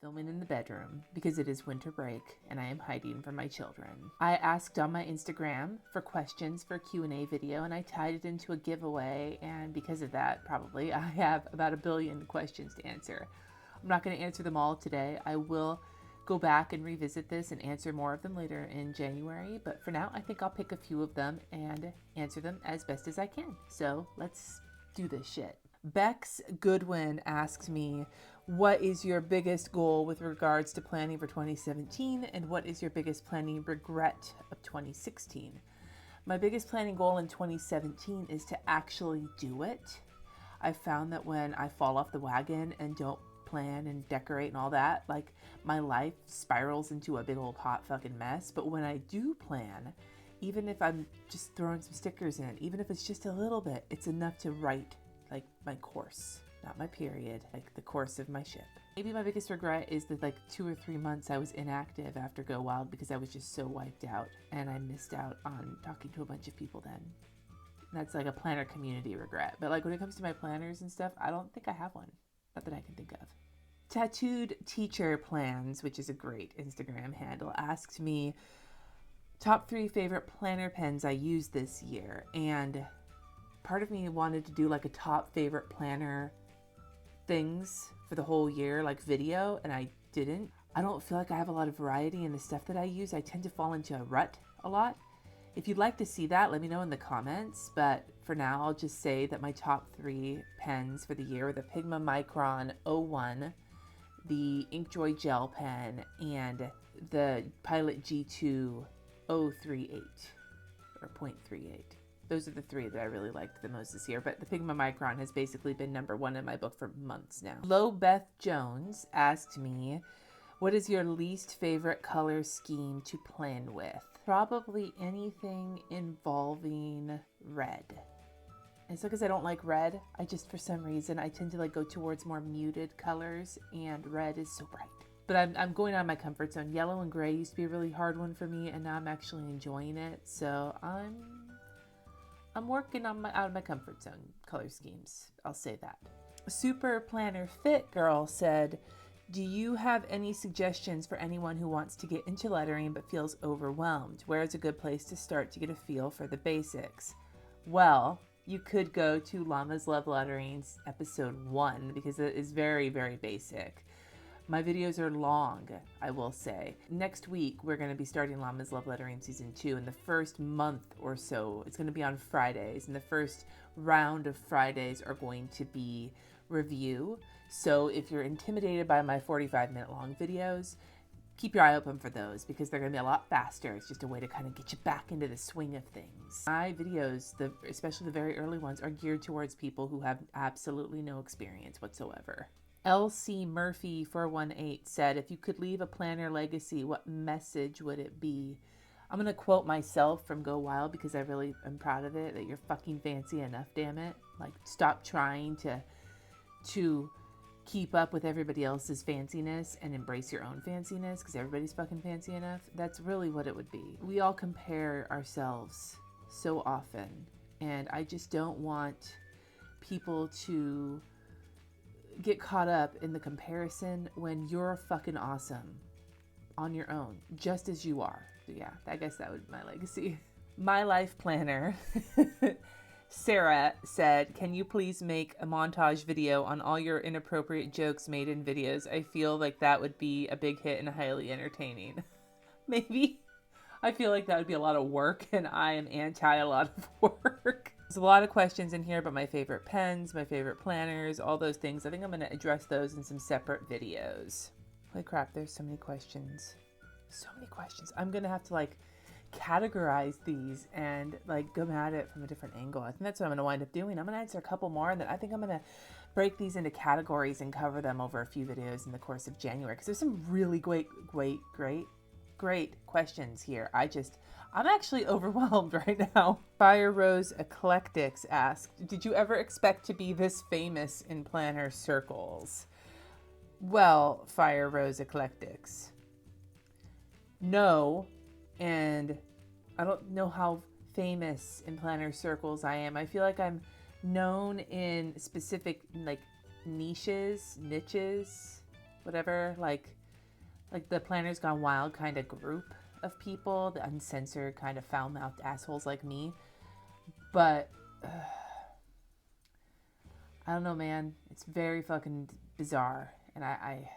filming in the bedroom because it is winter break and I am hiding from my children. I asked on my Instagram for questions for a Q&A video and I tied it into a giveaway, and because of that, probably, I have about 1 billion questions to answer. I'm not going to answer them all today. I will go back and revisit this and answer more of them later in January, but for now I think I'll pick a few of them and answer them as best as I can. So let's do this shit. Bex Goodwin asks me, what is your biggest goal with regards to planning for 2017, and what is your biggest planning regret of 2016? My biggest planning goal in 2017 is to actually do it. I found that when I fall off the wagon and don't plan and decorate and all that, like, my life spirals into a big old hot fucking mess. But when I do plan, even if I'm just throwing some stickers in, even if it's just a little bit, it's enough to write like my course, not my period, like the course of my ship. Maybe my biggest regret is that like 2 or 3 months I was inactive after Go Wild because I was just so wiped out and I missed out on talking to a bunch of people then. That's like a planner community regret. But like when it comes to my planners and stuff, I don't think I have one. Not that I can think of. Tattooed Teacher Plans, which is a great Instagram handle, asked me top 3 favorite planner pens I used this year. And part of me wanted to do like a top favorite planner things for the whole year, like video, and I didn't. I don't feel like I have a lot of variety in the stuff that I use. I tend to fall into a rut a lot. If you'd like to see that, let me know in the comments. But for now, I'll just say that my top 3 pens for the year were the Pigma Micron 01, the Inkjoy gel pen, and the Pilot G2 038 or 0.38. Those are the 3 that I really liked the most this year, but the Pigma Micron has basically been #1 in my book for months now. Lo Beth Jones asked me, what is your least favorite color scheme to plan with? Probably anything involving red. It's not because I don't like red. I just, for some reason, I tend to like go towards more muted colors, and red is so bright. But I'm going out of my comfort zone. Yellow and gray used to be a really hard one for me, and now I'm actually enjoying it. So I'm working on out of my comfort zone color schemes. I'll say that. Super Planner Fit Girl said, do you have any suggestions for anyone who wants to get into lettering but feels overwhelmed? Where is a good place to start to get a feel for the basics? Well, you could go to Llama's Love Lettering's episode 1 because it is very, very basic. My videos are long, I will say. Next week, we're going to be starting Llama's Love Lettering Season 2. In the first month or so, it's going to be on Fridays. And the first round of Fridays are going to be review. So if you're intimidated by my 45-minute long videos, keep your eye open for those because they're going to be a lot faster. It's just a way to kind of get you back into the swing of things. My videos, especially the very early ones, are geared towards people who have absolutely no experience whatsoever. LC Murphy 418 said, if you could leave a planner legacy, what message would it be? I'm going to quote myself from Go Wild because I really am proud of it, that you're fucking fancy enough, damn it. Like, stop trying to keep up with everybody else's fanciness and embrace your own fanciness because everybody's fucking fancy enough. That's really what it would be. We all compare ourselves so often, and I just don't want people to get caught up in the comparison when you're fucking awesome on your own, just as you are. So yeah, I guess that would be my legacy. My life planner, Sarah, said, can you please make a montage video on all your inappropriate jokes made in videos? I feel like that would be a big hit and highly entertaining. Maybe. I feel like that would be a lot of work, and I am anti a lot of work. There's a lot of questions in here about my favorite pens, my favorite planners, all those things. I think I'm going to address those in some separate videos. Holy crap, there's so many questions. So many questions. I'm going to have to like categorize these and like go at it from a different angle. I think that's what I'm going to wind up doing. I'm going to answer a couple more, and then I think I'm going to break these into categories and cover them over a few videos in the course of January because there's some really great questions here. I'm actually overwhelmed right now. Fire Rose Eclectics asked, did you ever expect to be this famous in planner circles? Well, Fire Rose Eclectics, no, and I don't know how famous in planner circles I am. I feel like I'm known in specific like niches, whatever, like the Planners Gone Wild kind of group of people, the uncensored kind of foul-mouthed assholes like me. But I don't know, man. It's very fucking bizarre, and it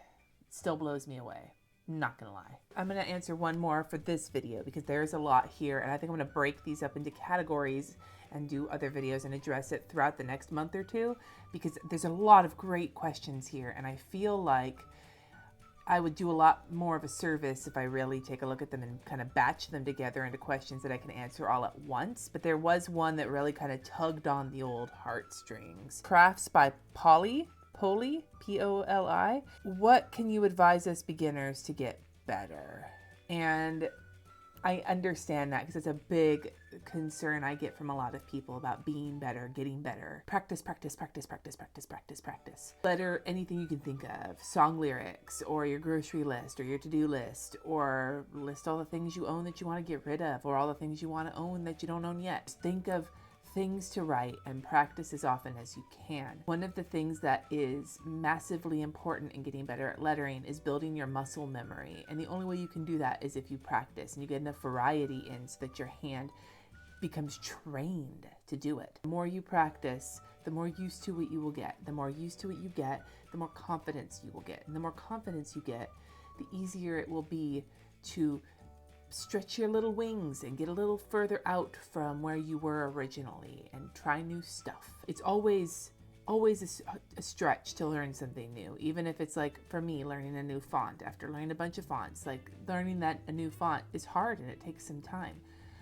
still blows me away. I'm not gonna lie. I'm gonna answer one more for this video because there's a lot here, and I think I'm gonna break these up into categories and do other videos and address it throughout the next month or two, because there's a lot of great questions here, and I feel like I would do a lot more of a service if I really take a look at them and kind of batch them together into questions that I can answer all at once. But there was one that really kind of tugged on the old heartstrings. Crafts by Poli, P-O-L-I. What can you advise us beginners to get better? And I understand that because it's a big concern I get from a lot of people about being better, getting better. Practice, practice, practice, practice, practice, practice, practice. Letter anything you can think of. Song lyrics, or your grocery list, or your to-do list, or list all the things you own that you want to get rid of, or all the things you want to own that you don't own yet. Think of things to write and practice as often as you can. One of the things that is massively important in getting better at lettering is building your muscle memory. And the only way you can do that is if you practice and you get enough variety in so that your hand becomes trained to do it. The more you practice, the more used to it you will get. The more used to it you get, the more confidence you will get. And the more confidence you get, the easier it will be to stretch your little wings and get a little further out from where you were originally and try new stuff. It's always a stretch to learn something new, even if it's like, for me, learning a new font. After learning a bunch of fonts, like learning that a new font is hard and it takes some time.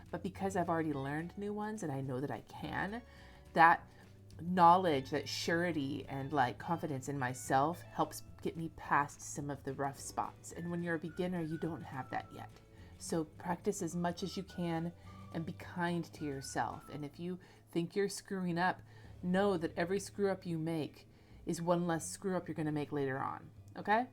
But because I've already learned new ones and I know that I can, that knowledge, that surety and like confidence in myself helps get me past some of the rough spots. And when you're a beginner, you don't have that yet. So practice as much as you can and be kind to yourself. And if you think you're screwing up, know that every screw up you make is one less screw up you're going to make later on. Okay?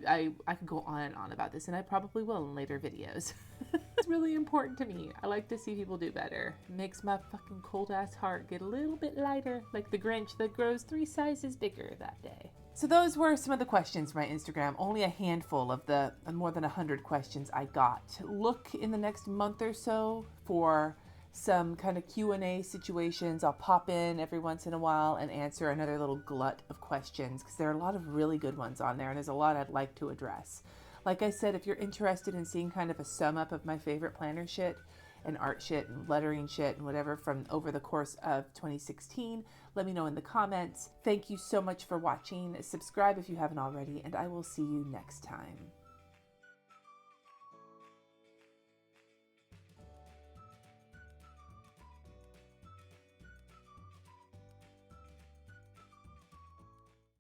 I could go on and on about this, and I probably will in later videos. It's really important to me. I like to see people do better. It makes my fucking cold ass heart get a little bit lighter, like the Grinch that grows 3 sizes bigger that day. So those were some of the questions from my Instagram, only a handful of the more than 100 questions I got. Look in the next month or so for some kind of Q&A situations. I'll pop in every once in a while and answer another little glut of questions because there are a lot of really good ones on there and there's a lot I'd like to address. Like I said, if you're interested in seeing kind of a sum up of my favorite planner shit and art shit and lettering shit and whatever from over the course of 2016, let me know in the comments. Thank you so much for watching. Subscribe if you haven't already, and I will see you next time.